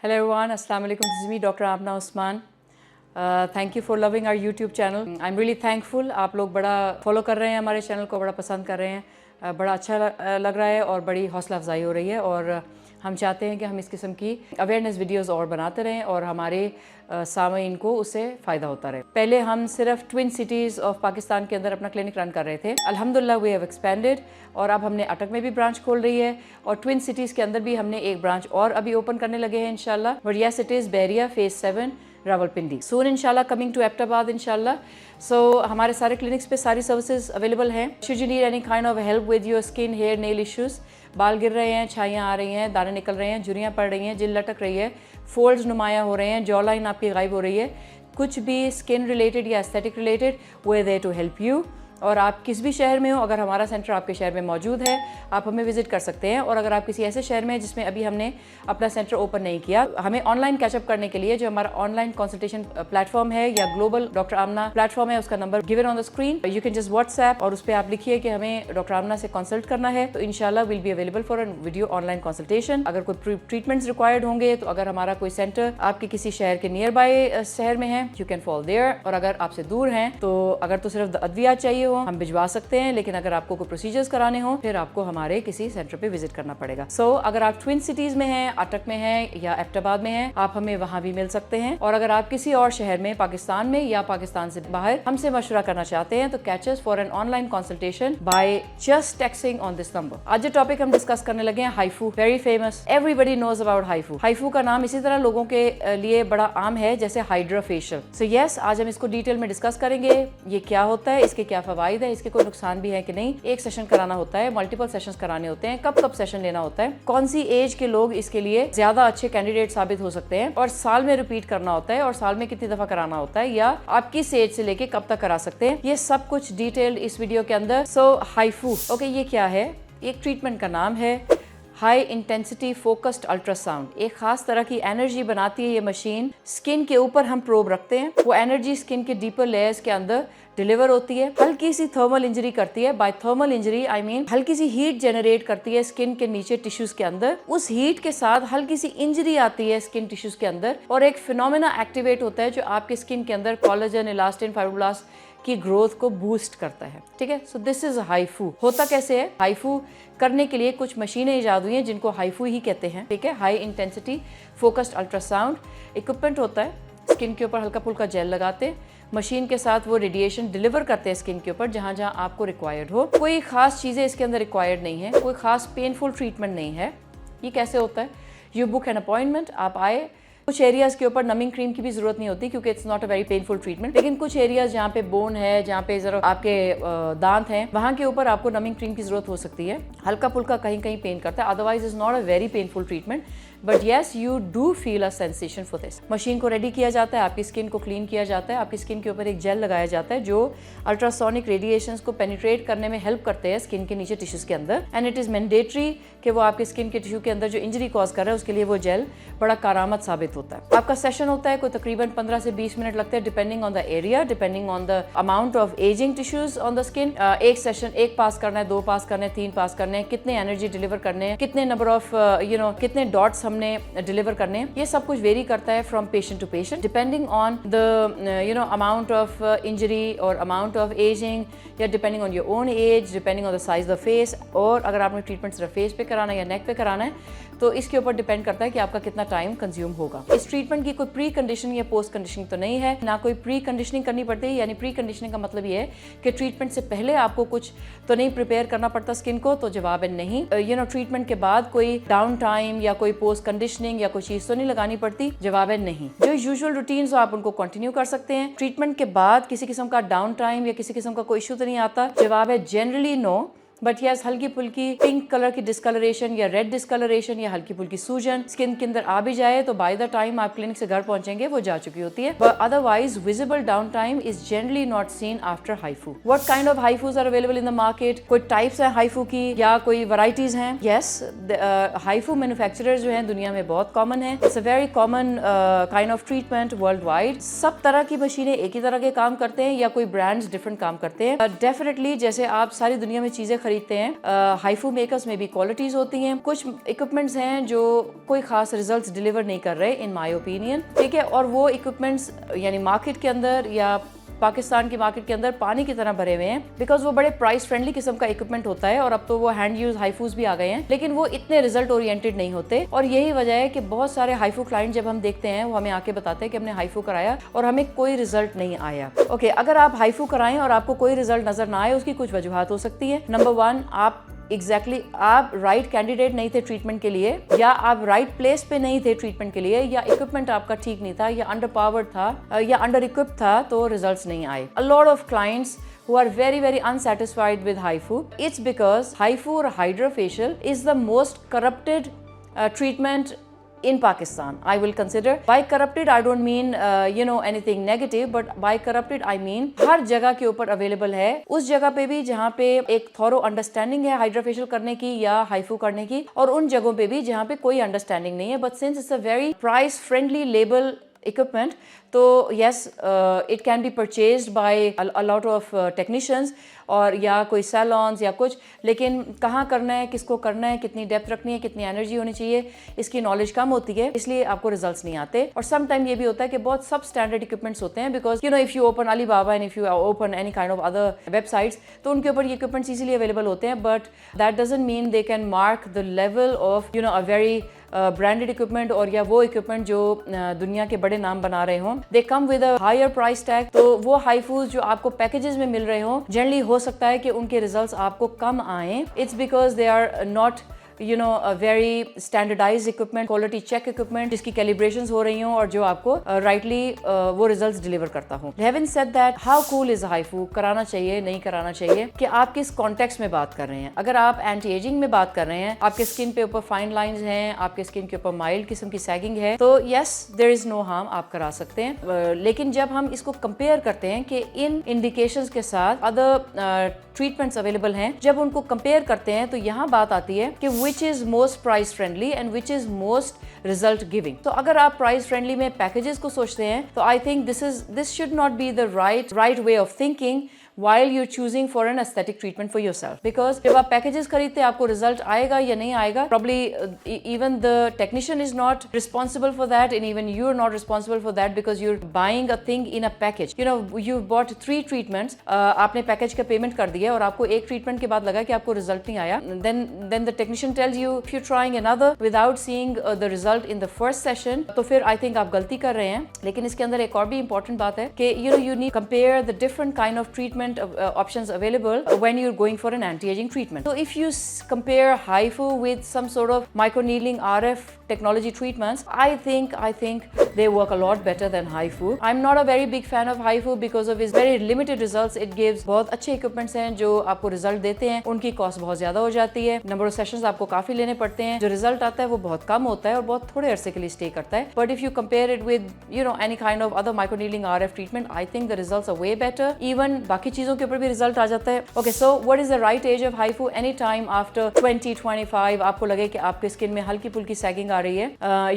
Hello everyone, Assalamu alaikum. This is me, Dr. Amna Usman. Thank you for loving our YouTube channel. I'm really thankful. आप लोग बड़ा follow कर रहे हैं हमारे चैनल को, बड़ा पसंद कर रहे हैं, बड़ा अच्छा लग रहा है और बड़ी हौसला अफजाई हो रही है। और हम चाहते हैं कि हम इस किस्म की अवेयरनेस वीडियोस और बनाते रहें और हमारे सामीन को उससे फ़ायदा होता रहे। पहले हम सिर्फ ट्विन सिटीज़ ऑफ पाकिस्तान के अंदर अपना क्लिनिक रन कर रहे थे। अल्हम्दुलिल्लाह वी हैव एक्सपेंडेड और अब हमने अटक में भी ब्रांच खोल रही है और ट्विन सिटीज़ के अंदर भी हमने एक ब्रांच और अभी ओपन करने लगे हैं इंशाल्लाह। But yes it is Bahria phase 7 Rawalpindi soon इंशाल्लाह, कमिंग टू एबटाबाद इंशाल्लाह। सो हमारे सारे क्लिनिक्स पे सारी सर्विसेज अवेलेबल हैं। Should you need any kind of help with your skin, hair, nail issues, बाल गिर रहे हैं, छाइयाँ आ रही हैं, दाने निकल रहे हैं, झुर्रियाँ पड़ रही हैं, जिल लटक रही है, फोल्ड्स नुमाया हो रहे हैं, जॉ लाइन आपकी गायब हो रही है, कुछ भी स्किन रिलेटेड या aesthetic related, we are there to help you. और आप किस भी शहर में हो, अगर हमारा सेंटर आपके शहर में मौजूद है आप हमें विजिट कर सकते हैं। और अगर आप किसी ऐसे शहर में जिसमें अभी हमने अपना सेंटर ओपन नहीं किया, हमें ऑनलाइन कैचअप करने के लिए जो हमारा ऑनलाइन कंसल्टेशन प्लेटफॉर्म है या ग्लोबल डॉक्टर आमना प्लेटफॉर्म है, उसका number given on the screen, you can just WhatsApp और उस पर आप लिखिए कि हमें डॉक्टर आमना से कंसल्ट करना है, तो इंशाल्लाह will be available for video online consultation. अगर कोई ट्रीटमेंट्स रिक्वायर्ड होंगे तो अगर हमारा कोई सेंटर आपके किसी शहर के नियर बाय शहर में है, यू कैन फॉल देयर। और अगर आपसे दूर हैं तो अगर तो सिर्फ अद्वियात चाहिए हो हम भिजवा सकते हैं, लेकिन अगर आपको कोई प्रोसीजर्स कराने हो फिर आपको हमारे किसी सेंटर पे विजिट करना पड़ेगा। सो अगर आप ट्विन सिटीज में हैं, अटक में हैं या एबटाबाद में हैं, आप हमें वहां भी मिल सकते हैं। और अगर आप किसी और शहर में, पाकिस्तान में या पाकिस्तान से बाहर हमसे मशवरा करना चाहते हैं तो catch us for an online consultation by just texting on this number. आज जो टॉपिक हम डिस्कस करने लगे हैं, HIFU, very famous, everybody knows about HIFU. HIFU का नाम इसी तरह लोगों के लिए बड़ा आम है जैसे हाइड्रा फेशियल। सो यस, आज हम इसको डिटेल में डिस्कस करेंगे, ये क्या होता है, इसके क्या फवाइद है, इसके कोई नुकसान भी है कि नहीं, एक सेशन कराना होता है, मल्टीपल सेशंस कराने होते हैं, कब कब सेशन लेना होता है, कौन सी एज के लोग इसके लिए ज्यादा अच्छे कैंडिडेट साबित हो सकते हैं, और साल में रिपीट करना होता है और साल में कितनी दफा कराना होता है, या आप किस एज से लेके कब तक करा सकते हैं, ये सब कुछ डिटेल इस वीडियो के अंदर। सो हाइफू, ओके, ये क्या है? एक ट्रीटमेंट का नाम है हाई इंटेंसिटी फोकस्ड अल्ट्रासाउंड। एक खास तरह की एनर्जी बनाती है ये मशीन, स्किन के ऊपर हम प्रोब रखते हैं, वो एनर्जी स्किन के डीपर लेयर्स के अंदर डिलीवर होती है, हल्की सी थर्मल इंजरी करती है। By thermal injury I mean हल्की सी हीट जनरेट करती है स्किन के नीचे टिश्यूज के अंदर, उस हीट के साथ हल्की सी इंजरी आती है स्किन टिश्यूज के अंदर और एक फिनोमेना एक्टिवेट होता है जो आपके स्किन के अंदर कोलेजन, इलास्टिन, फाइब्रोब्लास्ट की ग्रोथ को बूस्ट करता है। ठीक है, सो दिस इज हाइफू। होता कैसे है? हाइफू करने के लिए कुछ मशीनें इजाद हुई हैं जिनको हाइफू ही कहते हैं। ठीक है, high intensity focused ultrasound equipment होता है, स्किन के ऊपर हल्का फुल्का जेल लगाते हैं, मशीन के साथ वो रेडिएशन डिलीवर करते हैं स्किन के ऊपर जहां जहां आपको रिक्वायर्ड हो। कोई खास चीजें इसके अंदर रिक्वायर्ड नहीं है, कोई खास पेनफुल ट्रीटमेंट नहीं है। ये कैसे होता है? यू बुक एन अपॉइंटमेंट, आप आए, कुछ एरियाज के ऊपर नमिंग क्रीम की भी जरूरत नहीं होती क्योंकि it's not a very painful treatment, लेकिन कुछ एरियाज जहाँ पे बोन है, जहाँ पे जरा आपके दांत हैं, वहाँ के ऊपर आपको नमिंग क्रीम की जरूरत हो सकती है। हल्का फुल्का कहीं कहीं पेन करता है, otherwise is not a very painful treatment, but yes you do feel a sensation for this. Machine को रेडी किया जाता है, आपकी स्किन को क्लीन किया जाता है, आपकी स्किन के ऊपर एक जेल लगाया जाता है जो अल्ट्रासोनिक रेडिएशंस को पेनिट्रेट करने में हेल्प करते हैं स्किन के नीचे टिश्यूज के अंदर, एंड इट इज मैंडेटरी कि वो आपके स्किन के टिश्यू के अंदर जो इंजरी कॉज कर रहा है उसके लिए वो जेल बड़ा कारआमद साबित होता है। आपका सेशन होता है कोई तकरीबन 15 से 20 मिनट लगते हैं, depending on the area, depending on the amount of ageing tissues on the skin. एक सेशन, एक पास करना है, 2 पास करने हैं, 3 पास करने हैं, कितने एनर्जी डिलीवर करने हैं, कितने नंबर ऑफ कितने डॉट्स हमने डिलीवर करने हैं, ये सब कुछ वेरी करता है from patient to patient, depending on the amount of injury और अमाउंट ऑफ एजिंग, या depending on your own age, depending on the size of face. और अगर आपने ट्रीटमेंट सिर्फ फेस पे कराना है या नेक पे कराना है तो इसके ऊपर डिपेंड करता है कि आपका कितना टाइम कंज्यूम होगा। इस ट्रीटमेंट की कोई प्री कंडीशनिंग या पोस्ट कंडीशनिंग तो नहीं है, ना कोई प्री कंडीशनिंग करनी पड़ती है। यानी प्री कंडीशनिंग का मतलब ये है कि ट्रीटमेंट से पहले आपको कुछ तो नहीं प्रिपेयर करना पड़ता स्किन को, तो जवाब है नहीं। ट्रीटमेंट के बाद कोई डाउन टाइम या कोई पोस्ट कंडीशनिंग या कोई चीज तो नहीं लगानी पड़ती, जवाब है नहीं। जो यूजुअल रूटीन्स आप उनको कंटिन्यू कर सकते हैं। ट्रीटमेंट के बाद किसी किस्म का डाउन टाइम या किसी किस्म का कोई इशू तो नहीं आता, जवाब है जनरली नो। बट यस, हल्की फुल्की पिंक कलर की डिस्कलरेशन या रेड डिस्कलरेशन या हल्की फुल्की सूजन स्किन के अंदर आ भी जाए तो बाय द टाइम आप क्लिनिक से घर पहुंचेंगे वो जा चुकी होती है। But otherwise visible down time is generally not seen after HIFU. What kind of HIFUs are available in the market? कोई टाइप्स हैं हाइफू की या कोई वैरायटीज हैं? यस, हाइफू मैन्युफैक्चरर्स जो हैं दुनिया में बहुत कॉमन है। It's a very common kind of treatment world wide. सब तरह की मशीनें एक ही तरह के काम करते हैं या कोई ब्रांड्स डिफरेंट काम करते हैं। डेफिनेटली जैसे आप सारी दुनिया में चीजें खरीदते हैं हाइफू मेकर्स में भी क्वालिटीज होती हैं, कुछ इक्विपमेंट्स हैं जो कोई खास रिजल्ट्स डिलीवर नहीं कर रहे इन माय ओपिनियन, ठीक है। और वो इक्विपमेंट्स यानी मार्केट के अंदर या पाकिस्तान की मार्केट के अंदर पानी की तरह भरे हुए हैं, बिकॉज वो बड़े प्राइस फ्रेंडली किस्म का इक्विपमेंट होता है और अब तो वो हैंड यूज हाइफूज भी आ गए हैं, लेकिन वो इतने रिजल्ट ओरिएंटेड नहीं होते। और यही वजह है कि बहुत सारे हाइफू क्लाइंट जब हम देखते हैं वो हमें आके बताते हैं कि हमने हाइफू कराया और हमें कोई रिजल्ट नहीं आया। ओके, अगर आप हाइफू कराएं और आपको कोई रिजल्ट नजर ना आए, उसकी कुछ वजूहत हो सकती है। नंबर 1, आप आप राइट कैंडिडेट नहीं थे ट्रीटमेंट के लिए, या आप राइट प्लेस पे नहीं थे ट्रीटमेंट के लिए, या इक्विपमेंट आपका ठीक नहीं था, या अंडर पावर्ड था, या अंडर इक्विप्ड था, तो रिजल्ट्स नहीं आए। A lot of clients who are very unsatisfied with HIFU. It's because HIFU or HydraFacial is the most corrupted treatment in Pakistan. I will consider by corrupted I don't mean anything negative, but by corrupted I mean हर जगह के ऊपर available है, उस जगह पे भी जहाँ पे एक थॉरो अंडरस्टैंडिंग है हाइड्राफेशियल करने की या हाइफू करने की, और उन जगहों पे भी जहाँ पे कोई अंडरस्टैंडिंग नहीं है। But since it's a very price friendly label equipment, तो yes, it can be purchased by a lot of technicians और या कोई सैलॉन्स या कुछ, लेकिन कहाँ करना है, किसको करना है, कितनी डेप्थ रखनी है, कितनी एनर्जी होनी चाहिए, इसकी नॉलेज कम होती है, इसलिए आपको रिजल्ट्स नहीं आते। और सम टाइम ये भी होता है कि बहुत सब स्टैंडर्ड इक्विपमेंट्स होते हैं, because if you open Alibaba and if you open any kind of other websites, तो उनके ऊपर ये इक्विपमेंट्स इजीली अवेलेबल होते हैं, but that doesn't mean they can mark the level of a very branded equipment, और या वो equipment जो दुनिया के बड़े नाम बना रहे हों। They come with a higher price tag, तो वो हाइफूज जो आपको पैकेजेस में मिल रहे हों, जनरली हो सकता है कि उनके रिजल्ट्स आपको कम आए। It's because they are not a very standardized equipment, quality check equipment, जिसकी calibrations हो रही हों और जो आपको rightly वो results deliver करता हूँ। Having said that, how cool is HIFU? कराना चाहिए, नहीं कराना चाहिए, कि आप किस context में बात कर रहे हैं। अगर आप anti aging में बात कर रहे हैं, आपके स्किन पे ऊपर फाइन लाइंस हैं, आपके स्किन के ऊपर माइल्ड किस्म की सैगिंग है, तो yes, there is no harm, आप करा सकते हैं। लेकिन जब हम इसको कंपेयर करते हैं कि इन इंडिकेशंस के साथ अदर ट्रीटमेंट्स अवेलेबल हैं, जब उनको कंपेयर करते हैं तो यहाँ बात आती है कि which is most price friendly and which is most result giving. तो अगर आप प्राइस फ्रेंडली में पैकेजेस को सोचते हैं, तो I think this should not be the right way of thinking while you're choosing for an aesthetic treatment for yourself, because जब आप पैकेजेस खरीदते हैं आपको रिजल्ट आएगा या नहीं आएगा, probably even the technician is not responsible for that, and even you're not responsible for that because you're buying a thing in a package. You've bought 3 treatments, आपने पैकेज का पेमेंट कर दिया और आपको एक ट्रीटमेंट के बाद लगा कि आपको रिजल्ट नहीं आया, then the technician tells you if you're trying another without seeing the result in the first session, तो फिर I think आप गलती कर रहे हैं। लेकिन इसके अंदर एक और भी important बात है कि you need to compare the different kind of treatment options available when you're going for an anti-aging treatment. So if you compare HIFU with some sort of microneedling RF technology treatments, I think they work a lot better than HIFU. I'm not a very big fan of HIFU because of its very limited results. It gives बहुत अच्छे equipments हैं जो आपको result देते हैं, उनकी cost बहुत ज्यादा हो जाती है, नंबर ऑफ सेशंस आपको काफी लेने पड़ते हैं, जो रिजल्ट आता है वो बहुत कम होता है और बहुत थोड़े अरसे के लिए स्टे करता है। But if you compare it with any kind of other microneedling RF treatment, I think the results are way better. Even बाकी चीजों के ऊपर भी रिजल्ट आ जाता है। Okay, so what is the right age of HIFU? Any time after 20-25 आपको लगे कि आपके स्किन में हल्की फुल्की सैगिंग आ रही है,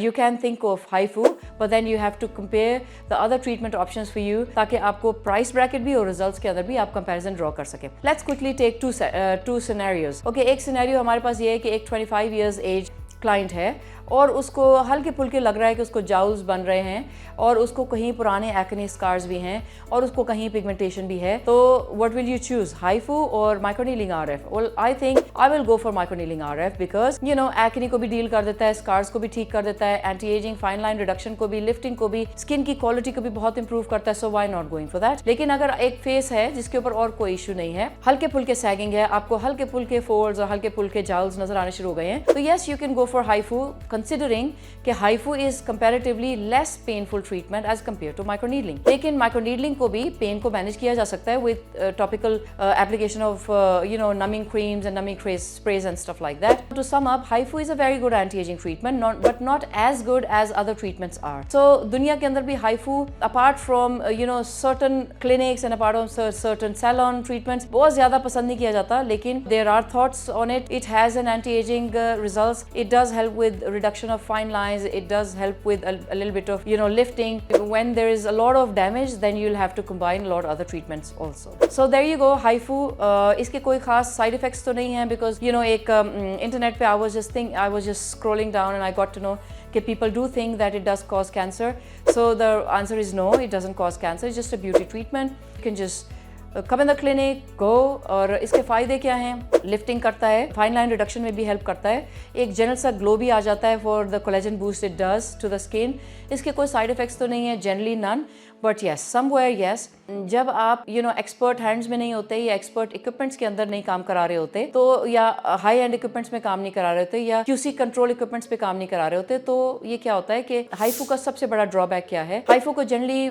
you can think of HIFU, but then you have to compare the other treatment options for you, ताकि आपको प्राइस ब्रैकेट भी और रिजल्ट्स के अंदर भी आप कंपैरिजन ड्रॉ कर सके। Let's quickly take two scenarios. Okay, एक सिनेरियो हमारे पास ये है कि एक 25 years age क्लाइंट है और उसको हल्के फुल्के लग रहा है कि उसको जाउल्स बन रहे हैं और उसको कहीं पुराने एक्ने स्कार्स भी हैं और उसको कहीं पिगमेंटेशन भी है, तो what will you choose, HIFU और microneedling RF? Well, I think I will go for microneedling RF because acne को भी डील कर देता है, स्कार्स को भी ठीक कर देता है, anti ageing, fine line reduction को भी, लिफ्टिंग को भी, स्किन की क्वालिटी को भी बहुत इंप्रूव करता है, so why not going for that. लेकिन अगर एक फेस है जिसके ऊपर और कोई इशू नहीं है, हल्के फुल्के सैगिंग है, आपको हल्के फुल्के फोल्ड्स और हल्के फुल्के जाउल्स नजर आने शुरू हो गए हैं, तो yes, you can go for HIFU, considering कि HIFU is comparatively less painful treatment as compared to microneedling. लेकिन microneedling को भी पेन को मैनेज किया जा सकता है with topical application of numbing creams and numbing sprays and stuff like that. To sum up, HIFU is a very good anti-aging treatment, but not as good as other treatments are. So दुनिया के अंदर भी HIFU, apart from certain clinics and apart from certain salon treatments, बहुत ज़्यादा पसंद नहीं किया जाता, लेकिन there are thoughts on it. It has an anti-aging results. It does help with reduction of fine lines, it does help with a little bit of lifting. When there is a lot of damage, then you'll have to combine a lot of other treatments also. So there you go, HIFU. इसके कोई खास side effects तो नहीं है, because एक internet पे I was just scrolling down and I got to know that people do think that it does cause cancer. So the answer is no, it doesn't cause cancer. It's just a beauty treatment. You can just come in the clinic, go. और इसके फ़ायदे क्या हैं? Lifting करता है, fine line reduction में भी help करता है, एक जनरल सा ग्लो भी आ जाता है for the collagen boost it does to the skin. इसके कोई साइड इफेक्ट्स तो नहीं है, generally none, but yes somewhere yes. जब आप एक्सपर्ट हैंड्स में नहीं होते या एक्सपर्ट इक्विपमेंट्स के अंदर नहीं काम करा रहे होते, तो या हाई एंड इक्विपमेंट्स में काम नहीं करा रहे होते, या क्यूसी कंट्रोल इक्विपमेंट्स पे काम नहीं करा रहे होते, तो ये क्या होता है कि HIFU का सबसे बड़ा ड्रॉबैक क्या है? HIFU को जनरली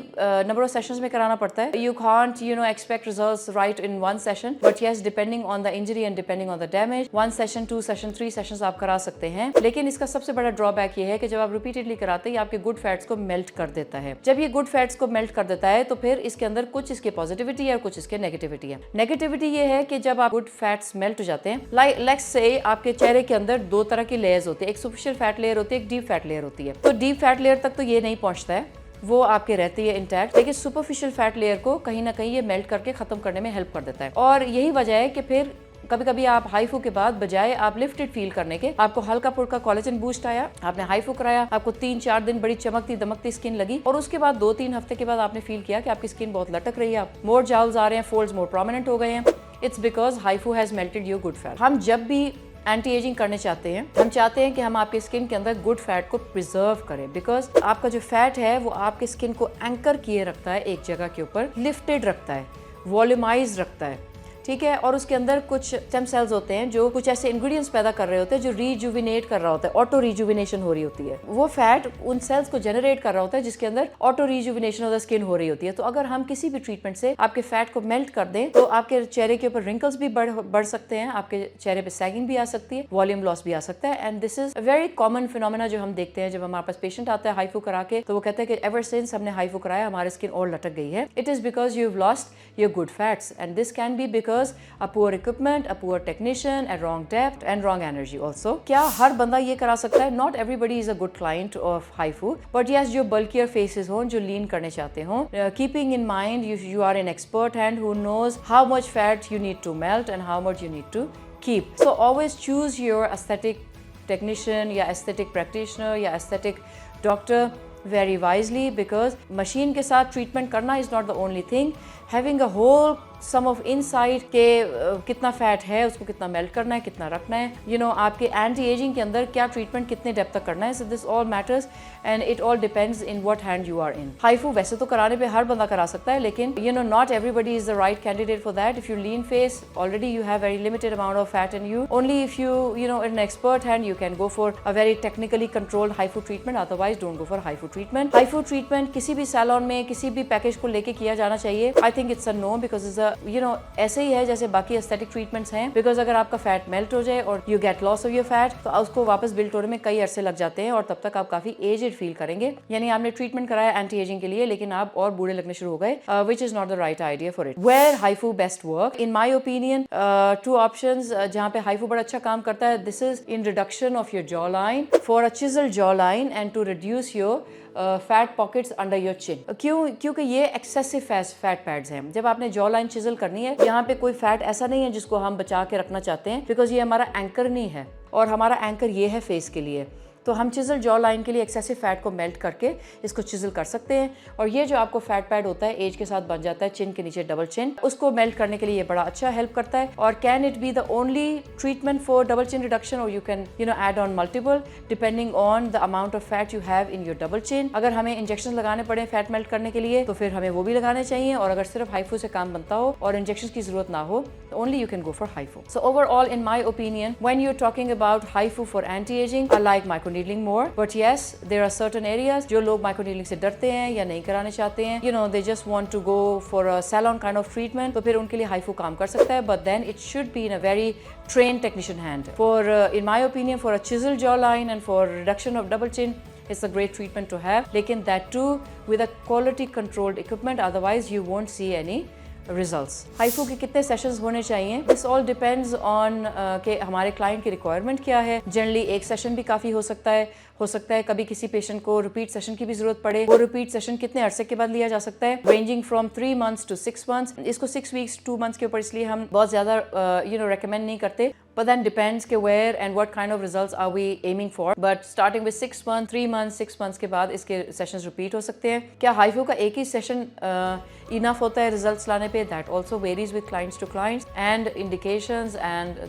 नंबर ऑफ सेशंस में कराना पड़ता है. You can't expect results right in one session, but yes depending on the injury and depending on the damage, 1 session 2 session 3 sessions आप करा सकते हैं. लेकिन इसका सबसे बड़ा ड्रॉबैक ये है कि जब आप रिपीटेडली कराते हैं, आपके गुड फैट्स को मेल्ट कर देता है. जब ये गुड फैट्स को मेल्ट कर देता है, तो फिर इसके अंदर कुछ इसके पॉजिटिविटी है और कुछ इसके नेगेटिविटी है. नेगेटिविटी ये है कि जब आप गुड फैट्स मेल्ट हो जाते हैं, लेट्स से आपके चेहरे के अंदर 2 तरह की लेयर्स होती है, एक सुपरफिशियल फैट लेयर होती है, एक डीप फैट लेयर होती है. तो डीप फैट लेयर तक तो ये नहीं पहुंचता है, वो आपके रहती है इंटैक्ट, लेकिन सुपरफिशियल फैट लेयर को कहीं ना कहीं ये मेल्ट करके खत्म करने में हेल्प कर देता है. और यही वजह है कि फिर कभी कभी आप HIFU के बाद बजाय आप लिफ्टेड फील करने के, आपको हल्का फुल्का कोलेजन बूस्ट आया, आपने HIFU कराया, आपको 3-4 दिन बड़ी चमकती दमकती स्किन लगी, और उसके बाद 2-3 हफ्ते के बाद आपने फील किया कि आपकी स्किन बहुत लटक रही है, मोर जाउल्स आ रहे हैं, फोल्ड्स मोर प्रोमिनेंट हो गए हैं. It's because HIFU has melted your good fat. हम जब भी एंटी एजिंग करने चाहते हैं, हम चाहते हैं कि हम आपके स्किन के अंदर गुड फैट को प्रिजर्व करें, बिकॉज आपका जो फैट है वो आपके स्किन को एंकर किए रखता है, एक जगह के ऊपर लिफ्टेड रखता है, वॉल्यूमाइज रखता है, ठीक है. और उसके अंदर कुछ स्टेम सेल्स होते हैं जो कुछ ऐसे इंग्रेडिएंट्स पैदा कर रहे होते हैं जो रीजुविनेट कर रहा होता है, ऑटो रीजुविनेशन हो रही होती है. वो फैट उन सेल्स को जनरेट कर रहा होता है जिसके अंदर ऑटो रीजुविनेशन ऑफ द स्किन हो रही होती है. तो अगर हम किसी भी ट्रीटमेंट से आपके फैट को मेल्ट कर दें, तो आपके चेहरे के ऊपर रिंकल्स भी बढ़ सकते हैं, आपके चेहरे पे सैगिंग भी आ सकती है, वॉल्यूम लॉस भी आ सकता है. And this is a very common phenomena जो हम देखते हैं जब हमारे पास पेशेंट आता है HIFU करा के, तो वो कहते हैं कि एवर सिंस हमने HIFU कराया हमारी स्किन और लटक गई है. It is because you have lost your good fats, and this can be because a poor equipment, a poor technician, a wrong depth and wrong energy also. क्या हर बंदा ये करा सकता है? Not everybody is a good client of HIFU, but yes, जो bulkier faces हों, जो lean करने चाहते हों, keeping in mind you are an expert hand who knows how much fat you need to melt and how much you need to keep. So always choose your aesthetic technician या aesthetic practitioner या aesthetic doctor very wisely, because machine के साथ treatment करना is not the only thing. Having a whole sum of insight के कितना fat है, उसको कितना मेल्ट करना है, कितना रखना है, आपके एंटी एजिंग के अंदर क्या ट्रीटमेंट कितने डेप्थ तक करना है. So this all matters and it all depends in what hand you are in. HIFU वैसे तो कराने पे हर बंदा करा सकता है, लेकिन not everybody is the right candidate for that. If you lean face, already you have very limited amount of fat in you. Only if you in an expert hand you can go for a very technically controlled HIFU treatment, otherwise don't go for HIFU treatment. HIFU treatment किसी भी salon में किसी भी package को लेके किया जाना चाहिए. I think it's a no, because it's a ऐसे ही है जैसे बाकी एस्थेटिक ट्रीटमेंट्स हैं, बिकॉज अगर आपका फैट मेल्ट हो जाए और you get loss of your fat, तो उसको वापस बिल्ड होने में कई अरसे लग जाते हैं, और तब तक आप काफी एजेड फील करेंगे. यानी आपने ट्रीटमेंट कराया एंटी एजिंग के लिए, लेकिन आप और बूढ़े लगने शुरू हो गए, which is not the right idea for it. Where HIFU best work in my opinion, 2 options जहाँ पे HIFU बड़ा अच्छा काम करता है. This is in reduction of your jaw line, for a chisel jaw line and to reduce your fat pockets under your chin. क्योंकि ये excessive fat pads हैं. जब आपने जॉ लाइन चिजल करनी है, यहाँ पे कोई फैट ऐसा नहीं है जिसको हम बचा के रखना चाहते हैं, बिकॉज ये हमारा एंकर नहीं है, और हमारा एंकर ये है फेस के लिए. तो हम चिजल जॉ लाइन के लिए एक्सेसिव फैट को मेल्ट करके इसको चिजल कर सकते हैं. और ये जो आपको फैट पैड होता है एज के साथ बन जाता है चिन के नीचे, डबल चिन, उसको मेल्ट करने के लिए ये बड़ा अच्छा हेल्प करता है. और can it be the only treatment for double chin reduction, और you can add on multiple depending on the amount of fat you have in your double chin. अगर हमें इंजेक्शन लगाने पड़े फैट मेल्ट करने के लिए, तो फिर हमें वो भी लगाने चाहिए. और अगर सिर्फ HIFU से काम बनता हो और इंजेक्शन की जरूरत ना हो, only you can go for HIFU. So overall, in my opinion, when you're talking about HIFU for anti-aging, I like microneedling more. But yes, there are certain areas जो लोग microneedling से डरते हैं या नहीं कराने चाहते हैं, they just want to go for a salon kind of treatment, तो फिर उनके लिए HIFU काम कर सकता है. But then it should be in a very trained technician hand. For in my opinion, for a chisel jawline and for reduction of double chin, it's a great treatment to have. लेकिन that too with a quality controlled equipment, otherwise you won't see any results. HIFU के कितने sessions होने चाहिए? This all depends on कि हमारे client की requirement क्या है. जनरली एक सेशन भी काफ़ी हो सकता है, हो सकता है कभी किसी पेशेंट को रिपीट सेशन की भी जरूरत पड़े। वो रिपीट सेशन कितने अरसे के बाद लिया जा सकता है? Ranging from 3 months to 6 months। इसको 6 weeks 2 months के ऊपर इसलिए हम बहुत ज़्यादा recommend नहीं करते। But then depends के where and what kind of results are we aiming for। But starting with 6 months, 3 months, 6 months के बाद इसके सेशंस रिपीट हो सकते हैं। क्या हाइफू का एक ही सेशन इनफ होता है रिजल्ट्स लाने पे? That also varies with clients to clients and indications and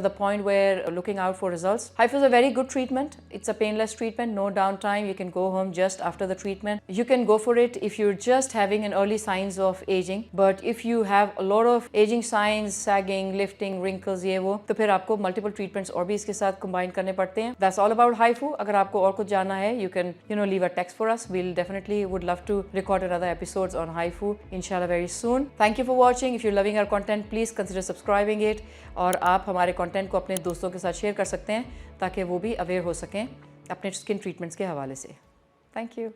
the point where looking out for results. HIFU is a very good treatment. It's a painless treatment, no downtime. You can go home just after the treatment. You can go for it if you're just having an early signs of aging. But if you have a lot of aging signs, sagging, lifting, wrinkles, ये वो, तो फिर आपको multiple treatments और भी इसके साथ combine करने पड़ते हैं. That's all about HIFU. अगर आपको और कुछ जानना है, you can leave a text for us. We'll definitely would love to record another episodes on HIFU, inshallah very soon. Thank you for watching. If you're loving our content, please consider subscribing it. और आप हमारे content को अपने दोस्तों के साथ share कर सकते हैं ताकि वो भी अवेयर हो सकें अपने स्किन ट्रीटमेंट्स के हवाले से। Thank you.